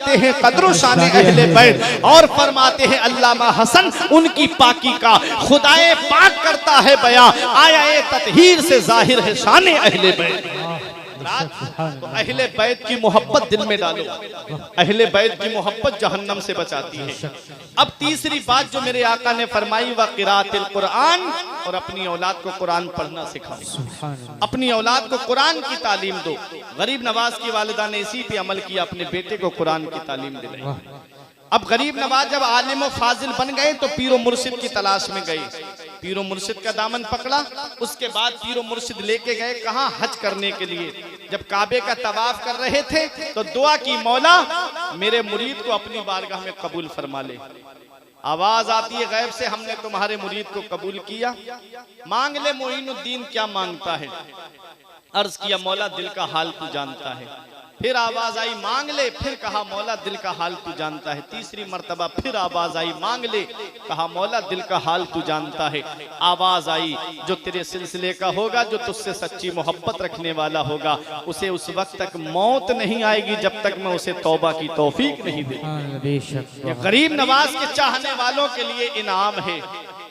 बताते हैं कद्र शान अहले बैत और फरमाते हैं अल्लामा हसन उनकी पाकी का खुदाए पाक करता है बयां, आया ततहीर से जाहिर है शान अहले बैत। तो अहले बैत की मोहब्बत दिल में डालो, अहले बैत की मोहब्बत जहन्नम से बचाती है। अब तीसरी बात जो मेरे आका ने फरमाई व क़िराअतिल कुरान, और अपनी औलाद को कुरान पढ़ना सिखाओ, अपनी औलाद को कुरान की तालीम दो। गरीब नवाज की वालिदा ने इसी पे अमल किया, अपने बेटे को कुरान की तालीम दिलाई। अब गरीब नवाज जब आलिम व फाजिल बन गए तो पीरो मुर्शिद की तलाश में गए, पीरो मुर्शिद का दामन पकड़ा। उसके बाद पीरो मुर्शिद लेके गए कहाँ, हज करने के लिए। जब काबे का तवाफ कर रहे थे तो दुआ की, मौला मेरे मुरीद को अपनी बारगाह में कबूल फरमा ले। आवाज आती है गैब से, हमने तुम्हारे मुरीद को कबूल किया, मांग ले मोइनुद्दीन क्या मांगता है। अर्ज किया मौला दिल का हाल तू जानता है। फिर आवाज आई मांग ले, फिर कहा मौला दिल का हाल तू जानता है। तीसरी मर्तबा फिर आवाज आई मांग ले, कहा मौला दिल का हाल तू जानता है। आवाज आई जो तेरे सिलसिले का होगा, जो तुझसे सच्ची मोहब्बत रखने वाला होगा, उसे उस वक्त तक मौत नहीं आएगी जब तक मैं उसे तौबा की तौफीक नहीं दूंगा। ये गरीब नवाज के चाहने वालों के लिए इनाम है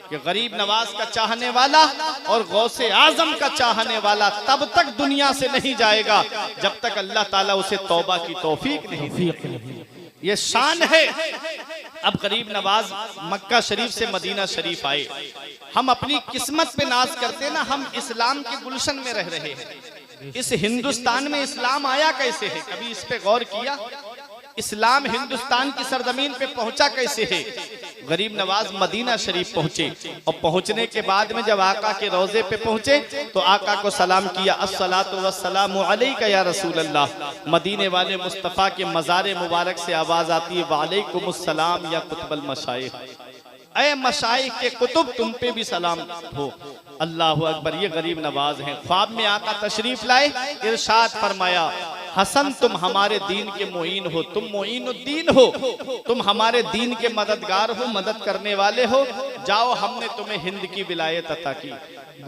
कि गरीब नवाज का चाहने वाला और गौसे आजम का चाहने वाला तब तक दुनिया से नहीं जाएगा जब तक अल्लाह ताला उसे तौबा की तौफीक नहीं देगा। ये शान है। अब गरीब नवाज मक्का शरीफ से मदीना शरीफ आए। हम अपनी किस्मत पे नाज करते ना, हम इस्लाम के गुलशन में रह रहे हैं। इस हिंदुस्तान में इस्लाम आया कैसे है, कभी इस पे गौर किया? इस्लाम हिंदुस्तान की सरजमीन पे पहुंचा कैसे है? गरीब नवाज मदीना शरीफ पहुंचे और पहुंचने के बाद में जब आका के रोजे पे पहुंचे तो आका को सलाम किया, अस्सलातु वस्सलामु अलैका या रसूल अल्लाह। मदीने वाले मुस्तफ़ा के मज़ार मुबारक से आवाज आती है वालेकुमुस्सलाम या कुतुबल मशाइख, ऐ मशाइख के कुतुब तुम पे भी सलाम हो। अल्लाह अकबर। ये गरीब नवाज हैं। ख्वाब में आका तशरीफ लाए, इरशाद फरमाया हसन तुम हमारे दीन के मोइन हो, तुम मोइनुद्दीन हो, तुम हमारे दीन के मददगार हो, मदद करने वाले हो। जाओ हमने तुम्हें हिंद की विलायत अता की,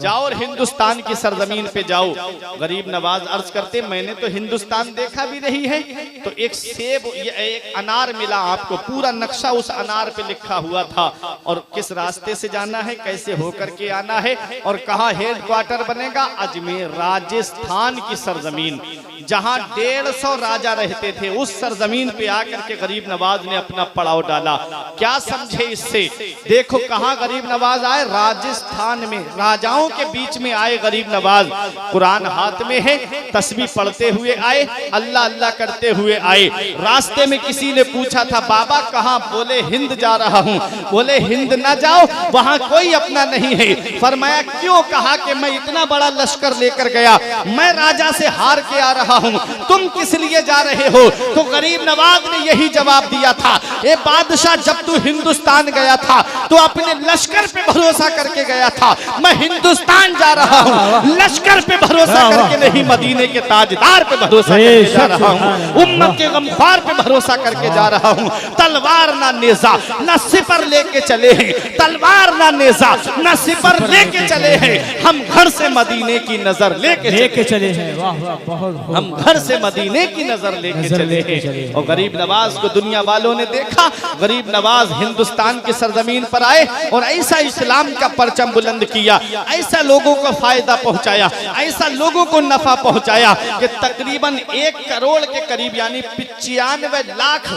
जाओ और हिंदुस्तान की सरजमीन पे जाओ। गरीब नवाज अर्ज करते मैंने तो हिंदुस्तान देखा भी नहीं है, तो एक सेब एक अनार मिला आपको, पूरा नक्शा उस अनार पे लिखा हुआ था और किस रास्ते से जाना है, कैसे होकर के आना है और कहाँ हेड क्वार्टर बनेगा। अजमेर राजस्थान की सरजमीन जहाँ 150 राजा रहते थे, उस सरजमीन पे आकर के गरीब नवाज ने अपना पड़ाव डाला। क्या समझे इससे? देखो कहाँ गरीब नवाज आए, राजस्थान में राजाओं के बीच में आए गरीब नवाज। कुरान हाथ में है, तस्बीह पढ़ते हुए आए, अल्लाह अल्लाह करते हुए आए। रास्ते में किसी ने पूछा था बाबा कहाँ? बोले हिंद जा रहा हूँ। बोले हिंद ना जाओ, वहाँ कोई अपना नहीं है। फरमाया क्यों? कहा कि मैं इतना बड़ा लश्कर लेकर गया, मैं राजा से हार के आ रहा हूं, तुम किस लिए जा रहे हो? तो गरीब नवाज ने यही जवाब दिया था, ए बादशाह जब तू हिंदुस्तान गया था तो अपने लश्कर पे भरोसा करके गया था, मैं हिंदुस्तान जा रहा हूं लश्कर पे भरोसा करके नहीं, मदीने के ताजदार पे भरोसा करके जा रहा हूं, उम्मत के गमखार पे भरोसा करके जा रहा हूं। तलवार ना नेजा ना सिपर लेके चले हैं, तलवार ना नेजा ना सिपर लेके चले हैं, हम घर से मदीने की नजर लेके चले हैं। वाह वाह, बहुत हम घर से मदीने की नजर लेके चले हैं। और गरीब नवाज को दुनिया वालों ने देखा, गरीब नवाज हिंदुस्तान की सरजमीन पर आए और ऐसा इस्लाम का परचम बुलंद किया, ऐसा लोगों को फायदा पहुंचाया, ऐसा लोगों को नफा पहुंचाया कि तकरीबन 1 करोड़ के करीब यानी 95 लाख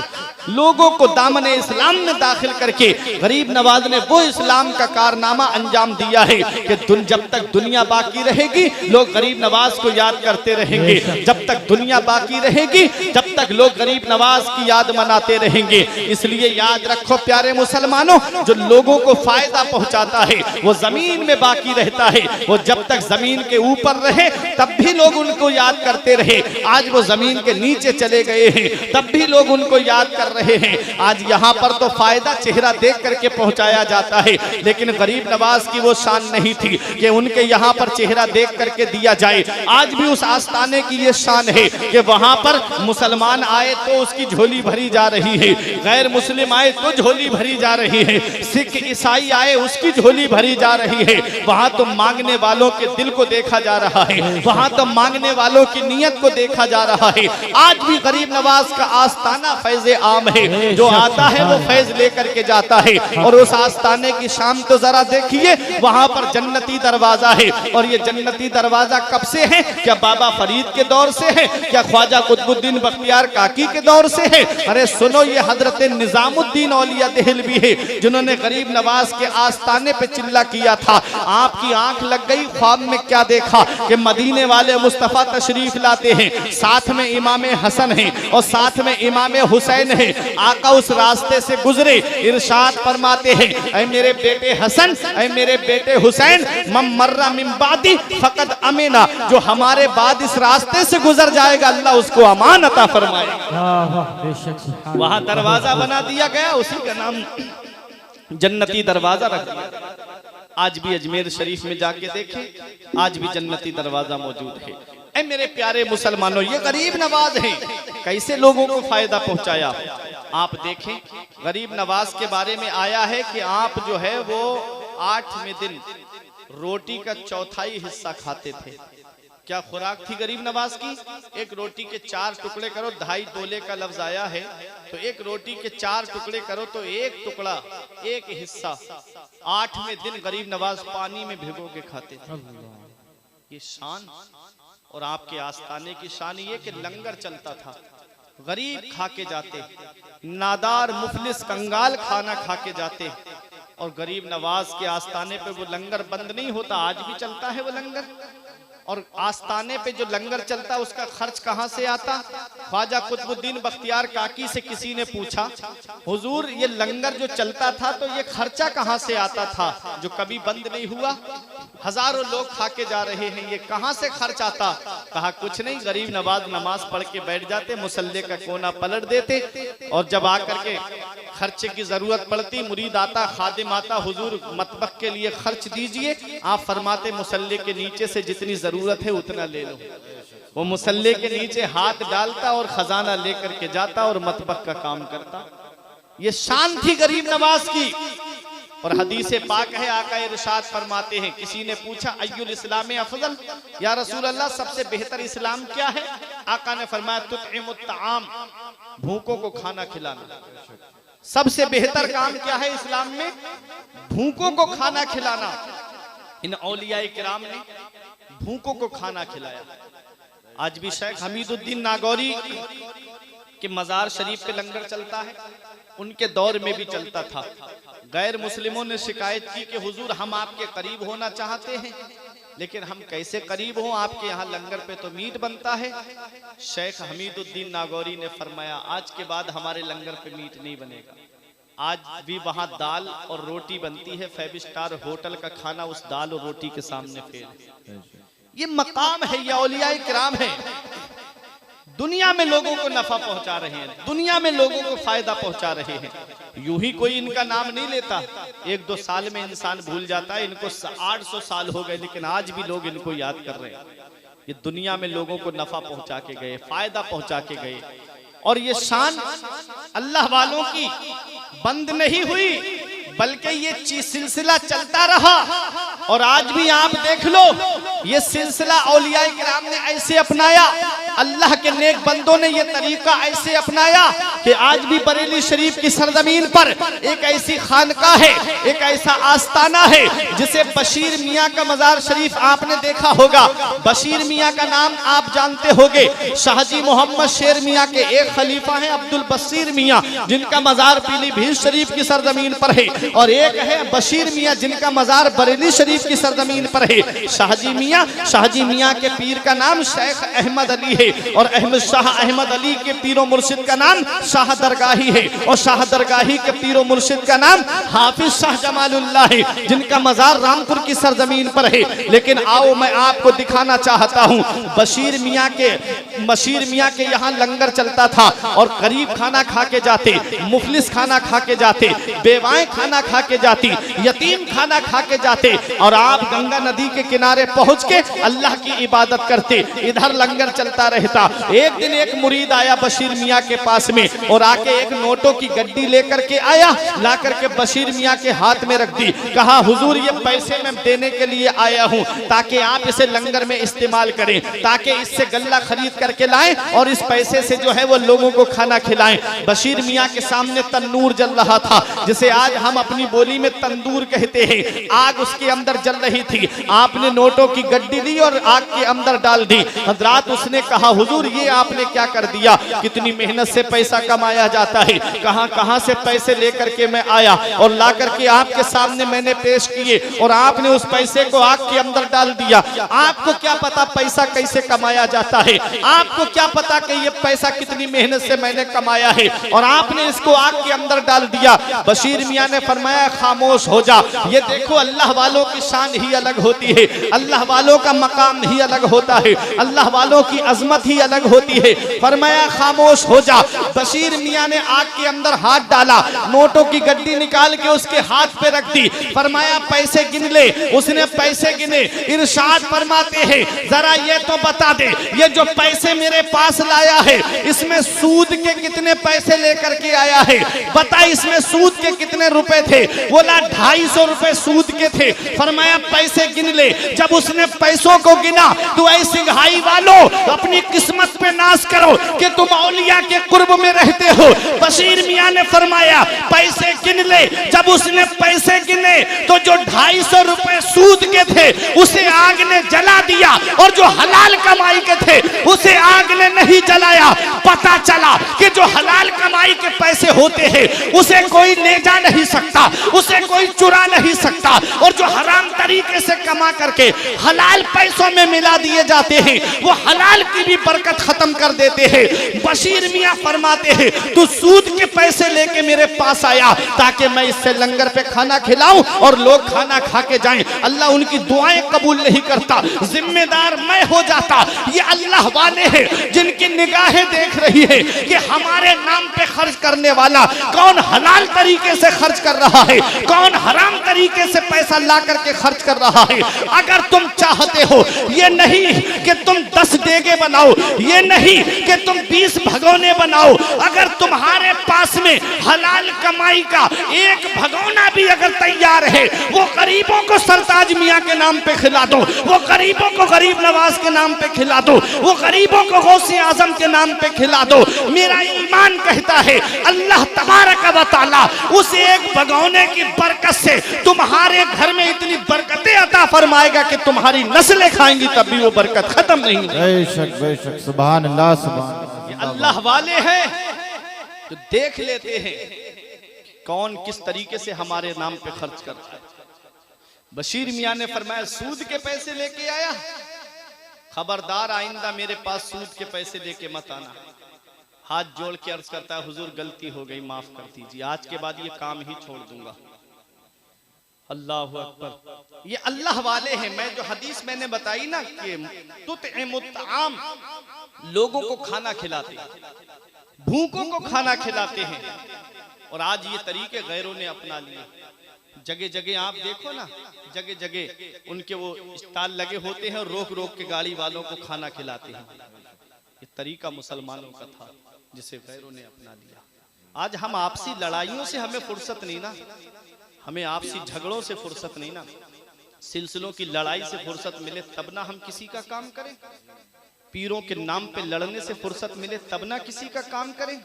लोगों को दामने इस्लाम में दाखिल करके गरीब नवाज ने वो इस्लाम का कारनामा अंजाम दिया है कि जब तक दुनिया बाकी रहेगी लोग गरीब नवाज को याद करते रहेंगे, जब तक दुनिया बाकी रहेगी जब तक लोग गरीब नवाज की याद मनाते रहेंगे। इसलिए याद रखो प्यारे मुसलमानों, जो लोगों को फायदा पहुंचाता है वो जमीन में बाकी रहता है, वो जब तक जमीन के ऊपर रहे तब भी लोग उनको याद करते रहे। आज वो जमीन के नीचे चले गए हैं तब भी लोग उनको याद कर कर रहे हैं। आज यहाँ पर तो फायदा चेहरा देख करके पहुंचाया जाता है, लेकिन गरीब नवाज की वो शान नहीं थी कि उनके यहाँ पर चेहरा देख करके दिया जाए। आज भी उस आस्थाने की ये शान है कि वहाँ पर मुसलमान आए तो उसकी झोली भरी जा रही है, गैर मुस्लिम आए तो झोली भरी जा रही है, सिख ईसाई आए उसकी झोली भरी जा रही है। वहाँ तो मांगने वालों के दिल को देखा जा रहा है, वहाँ तो मांगने वालों की नीयत को देखा जा रहा है। आज भी गरीब नवाज का आस्थाना फैज़े आम है, जो आता है वो फैज लेकर के जाता है। और उस आस्थाने की शाम तो जरा देखिए, वहाँ पर जन्नती दरवाजा है। और ये जन्नती दरवाजा कब से है? क्या बाबा फरीद के दौर से है? क्या ख्वाजा कुतुबुद्दीन बख्तियार काकी के दौर से है? अरे सुनो, ये हजरत निजामुद्दीन औलिया देहलवी है, जिन्होंने गरीब नवाज के आस्थाने पे चिल्ला किया था। आपकी आंख लग गई, ख्वाब में क्या देखा कि मदीने वाले मुस्तफा तशरीफ लाते हैं, साथ में इमाम हसन है और साथ में इमाम हुसैन है। आका उस रास्ते से गुजरे, इरशाद फरमाते हैं, ऐ मेरे बेटे हसन, ऐ मेरे बेटे हुसैन, मम मर्रा मिन बादी फकद अमीना, जो हमारे बाद इस रास्ते से गुजर जाएगा अल्लाह उसको अमान अता फरमाएगा। वहां दरवाजा बना दिया गया, उसी का नाम जन्नती दरवाजा रख दिया। आज भी अजमेर शरीफ में जाके देखें, आज भी जन्नती दरवाजा मौजूद है। ऐ मेरे प्यारे मुसलमानों, ये गरीब नवाज है, कैसे लोगों को फायदा पहुंचाया। आप देखें, गरीब नवाज के बारे में आया है कि आप जो है वो 8वें दिन रोटी का चौथाई हिस्सा खाते थे। क्या खुराक थी गरीब नवाज की? एक रोटी के 4 टुकड़े करो, 2.5 तोले का लफ्ज आया है, तो एक रोटी के 4 टुकड़े करो तो एक टुकड़ा, एक हिस्सा 8वें दिन गरीब नवाज पानी में भिगो के खाते थे। ये शान और आपके आस्थाने की शान ये कि लंगर चलता था, गरीब खा के जाते, नादार मुफलिस कंगाल खाना खा के जाते। और गरीब नवाज के आस्थाने पे वो लंगर बंद नहीं होता, आज भी चलता है वो लंगर। और आस्थाने पे जो लंगर चलता उसका खर्च कहाँ से आता? ख्वाजा कुतुबुद्दीन बख्तियार काकी से किसी ने पूछा, हुजूर ये लंगर जो चलता था तो ये खर्चा कहाँ से आता था जो कभी बंद नहीं हुआ? हजारों लोग खा के जा रहे हैं, ये कहाँ से खर्च आता? कहा कुछ नहीं, गरीब नवाज नमाज पढ़ के बैठ जाते, मुसल्ले का कोना पलट देते, और जब आकर के खर्चे की जरूरत पड़ती, मुरीद आता, खादिम आता, हुजूर मतबख के लिए खर्च दीजिए। आप फरमाते मुसल्ले के नीचे से जितनी जरूरत है उतना ले लो। वो मुसल्ले के नीचे हाथ डालता और खजाना लेकर के जाता और मतबख का काम करता। ये शान थी गरीब नवाज की। और हदीस पाक है, आका इरशाद फरमाते हैं, किसी ने पूछा अय्युल इस्लाम अफजल, या रसूल अल्लाह सबसे बेहतर इस्लाम क्या है? आका ने फरमाया तुतइमुत ताम, भूखों को खाना खिलाना। सबसे बेहतर काम क्या है इस्लाम में? भूखों को खाना खिलाना। इन औलिया किराम ने भूखों को खाना खिलाया। आज भी शेख हमीदुद्दीन नागौरी के मजार शरीफ पे लंगर चलता है, उनके दौर में भी चलता था। गैर मुस्लिमों ने शिकायत की कि हुजूर हम आपके करीब होना चाहते हैं, लेकिन हम कैसे करीब हों, आपके यहाँ लंगर पे तो मीट बनता है। शेख हमीदुद्दीन नागौरी ने फरमाया आज के बाद हमारे लंगर पे मीट नहीं बनेगा। आज भी वहाँ दाल और रोटी बनती है, 5 स्टार होटल का खाना उस दाल और रोटी के सामने फेल। ये मकाम है, ये औलिया किराम है, दुनिया में लोगों को नफा पहुंचा रहे हैं, दुनिया में लोगों को फायदा पहुंचा रहे हैं। यूं ही कोई इनका नाम नहीं लेता, 1-2 साल में इंसान भूल जाता है। इनको 800 साल हो गए, लेकिन आज भी लोग इनको याद कर रहे हैं। ये दुनिया में लोगों को नफा पहुंचा के गए, फायदा पहुंचा के गए। और ये शान अल्लाह वालों की बंद नहीं हुई, बल्कि ये सिलसिला चलता रहा। और आज भी आप देख लो, ये सिलसिला औलिया किराम ने ऐसे अपनाया, अल्लाह के नेक बंदों ने ये तरीका ऐसे अपनाया कि आज भी बरेली शरीफ की सरजमीन पर एक ऐसी खानका है, एक ऐसा आस्ताना है जिसे बशीर मियाँ का मजार शरीफ आपने देखा होगा। बशीर मियाँ का नाम आप जानते होंगे। शाहजी मोहम्मद शेर मियाँ के एक खलीफा हैं अब्दुल बशीर मियाँ, जिनका मजार पीलीभीत शरीफ की सरजमीन पर है, और एक है बशीर मियाँ जिनका मजार बरेली शरीफ की सरजमीन पर है। शाहजी मियाँ के पीर का नाम शेख अहमद अली है। है। और अहमद शाह अहमद अली के पीरो मुर्शिद का नाम शाह दरगाही है, और शाह दरगाही के पीरो मुर्शिद का नाम हाफिज शाह जमालुल्लाह है, जिनका मजार रामपुर की सरजमीन पर है। लेकिन आओ मैं आपको दिखाना चाहता हूँ, बशीर मियाँ के यहाँ लंगर चलता था, और गरीब खाना खा के जाते, मुफलिस खाना खा के जाते, बेवाएं खाना खा के जाती, यतीम खाना खा के जाते, और आप गंगा नदी के किनारे पहुंच के अल्लाह की इबादत करते। इधर लंगर चलता रहता। एक दिन एक मुरीद आया बशीर मियाँ के पास में, और आके एक नोटों की गड्डी लेकर के आया, ला करके बशीर मियाँ के हाथ में रख दी। कहा हुजूर ये पैसे मैं देने के लिए आया हूँ, ताकि आप इसे लंगर में इस्तेमाल करें, ताकि इससे गल्ला खरीद करके लाएं और इस पैसे से जो है वो लोगों को खाना खिलाएं। बशीर मियाँ के सामने तन्नूर जल रहा था, जिसे आज हम अपनी बोली में तंदूर कहते हैं। आग उसके अंदर जल रही थी। आपने नोटों की गड्डी ली और आग के अंदर डाल दी। हजरात उसने कहा हुजूर ये आपने क्या कर दिया, कितनी मेहनत से पैसा कमाया जाता है, कहां से पैसे लेकर के मैं आया और ला करके आपके सामने मैंने पेश किए, और आपने उस पैसे को आग के अंदर डाल दिया। आपको क्या पता पैसा कैसे कमाया जाता है, आपको क्या पता कि ये पैसा कितनी मेहनत से मैंने कमाया है, और आपने इसको आग के अंदर डाल दिया। बशीर मियाँ ने फरमाया खामोश हो जा, ये देखो अल्लाह वालों की शान ही अलग होती है, अल्लाह वालों का मकाम ही अलग होता है, अल्लाह वालों की अजमत ही अलग होती है। फरमाया खामोश हो जा। बशीर मियाँ ने आग के अंदर हाथ डाला, नोटों की गड्डी निकाल के उसके हाथ पे रख दी। फरमाया पैसे गिन ले। उसने पैसे गिने। इरशाद फरमाते हैं जरा ये तो बता दे, ये जो पैसे मेरे पास लाया है इसमें सूद के कितने पैसे लेकर के आया है, बता इसमें सूद के कितने रुपए थे। बोला 250 रुपए सूद के थे। फरमाया पैसे गिन ले। जब उसने पैसों को गिना तो ऐ सिंघाई वालों अपनी किस्मत पे नाश करो कि तुम औलिया के कुर्ब में रहते हो। बशीर मियाँ ने फरमाया पैसे गिन ले। जब उसने पैसे गिने तो जो 250 रुपए सूद के थे उसे आग ने जला दिया, और जो हलाल कमाई के थे उसे आग ने नहीं जलाया। पता चला कि जो हलाल कमाई के पैसे होते हैं उसे कोई ले जा नहीं सकता, उसे कोई चुरा नहीं सकता, और जो हराम तरीके से कमा करके हलाल पैसों में मिला दिए जाते हैं वो हलाल की भी बरकत खत्म कर देते हैं। बशीर मियाँ फरमाते हैं तू सूद के पैसे लेके मेरे पास आया ताकि मैं इससे लंगर पे खाना खिलाऊं और लोग खाना खा के जाएं। अल्लाह उनकी दुआएं कबूल नहीं करता, जिम्मेदार मैं हो जाता। ये अल्लाह वाले हैं जिनकी निगाहें देख रही है कि हमारे नाम पे खर्च करने वाला कौन हलाल तरीके से खर्च कर रहा है, कौन हराम तरीके से पैसा ला करके खर्च कर रहा है। अगर तुम चाहते हो ये नहीं कि तुम 10 देगे बनाओ, ये नहीं कि तुम 20 भगोने बनाओ, अगर तुम्हारे पास में हलाल कमाई का एक भगोना भी अगर तैयार है वो गरीबों को सरताज मियाँ के नाम पे खिला दो, वो गरीबों को गरीब नवाज के नाम पे खिला दो, वो गरीबों को गौसे आजम के नाम पे खिला दो। मेरा ईमान कहता है अल्लाह तबारक व तआला उस एक भगोने की बरकत से तुम्हारे घर में इतनी बरकतें अता फरमाएगा कि तुम्हारी नस्लें खाएंगी तब भी वो बरकत खत्म नहीं होगी। बेशक सुभान अल्लाह सुभान। ये अल्लाह वाले हैं तो देख लेते हैं कौन किस तरीके से हमारे नाम पे खर्च करता है। बशीर मियाँ ने फरमाया सूद के पैसे लेके आया, खबरदार आइंदा मेरे पास सूद के पैसे लेके मत आना। हाथ जोड़ के अर्ज करता है हुजूर गलती हो गई माफ कर दीजिए, आज के बाद ये काम ही छोड़ दूंगा। अल्लाह अकबर। ये अल्लाह वाले हैं। मैं जो हदीस मैंने बताई ना कि तुतइमुत्ताम, लोगों को खाना खिलाते, भूखों को खाना खिलाते हैं, और आज ये तरीके गैरों ने अपना लिए। जगह जगह आप देखो ना, जगह जगह उनके वो स्टॉल लगे होते हैं और रोक रोक के गाड़ी वालों को खाना खिलाते हैं। ये तरीका मुसलमानों का था जिसे गैरों ने अपना लिया। आज हम आपसी लड़ाइयों से हमें फुर्सत नहीं ना, हमें आपसी झगड़ों से फुर्सत नहीं ना, सिलसिलों की लड़ाई से फुर्सत मिले तब ना हम किसी का काम करें, पीरों के नाम पे लड़ने से फुर्सत मिले तब ना किसी का काम करें।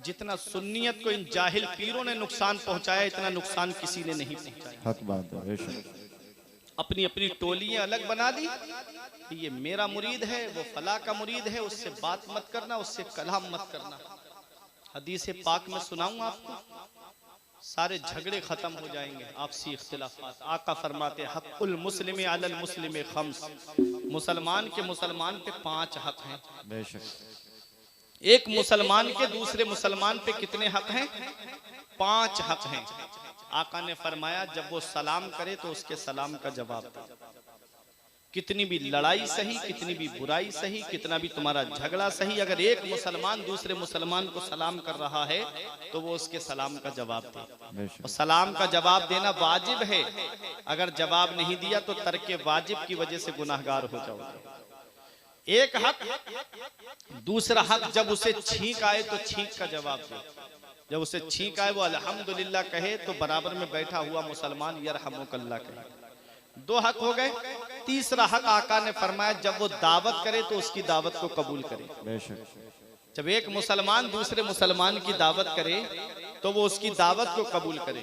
जितना सुन्नियत को इन जाहिल पीरों ने नुकसान पहुंचाया इतना नुकसान किसी ने नहीं पहुंचाया। हक बात है। अपनी अपनी टोलियां अलग बना दी, ये मेरा मुरीद है वो फला का मुरीद है, उससे बात मत करना, उससे कलाम मत करना। हदीस पाक में सुनाऊं आपको, सारे झगड़े खत्म हो जाएंगे, आपसी इख्तिलाफात। आका फरमाते हक़ुल मुस्लिम अलल मुस्लिम खम्स, मुसलमान के मुसलमान पे 5 हक हैं। बेशक। एक मुसलमान के दूसरे मुसलमान पे कितने हक हैं? 5 हक हैं। आका ने फरमाया जब वो सलाम करे तो उसके सलाम का जवाब दे। कितनी भी लड़ाई सही, कितनी भी बुराई सही, कितना भी तुम्हारा झगड़ा सही, अगर एक मुसलमान दूसरे मुसलमान को सलाम कर रहा है तो वो उसके सलाम का जवाब दे। और सलाम का जवाब देना वाजिब है, अगर जवाब नहीं दिया तो तर्क वाजिब की वजह से गुनाहगार हो जाओगे। एक हक। दूसरा हक, जब उसे छींक आए तो छींक का जवाब दे। जब उसे छींक आए वो अल्हम्दुलिल्लाह कहे तो बराबर में बैठा हुआ मुसलमान यरहमुकल्लाह कहे। 2 हक हो गए। तीसरा हक आका ने फरमाया जब वो दावत करे तो उसकी दावत को कबूल करे। बेशक। जब एक मुसलमान दूसरे मुसलमान की दावत करे तो वो उसकी दावत को कबूल करे।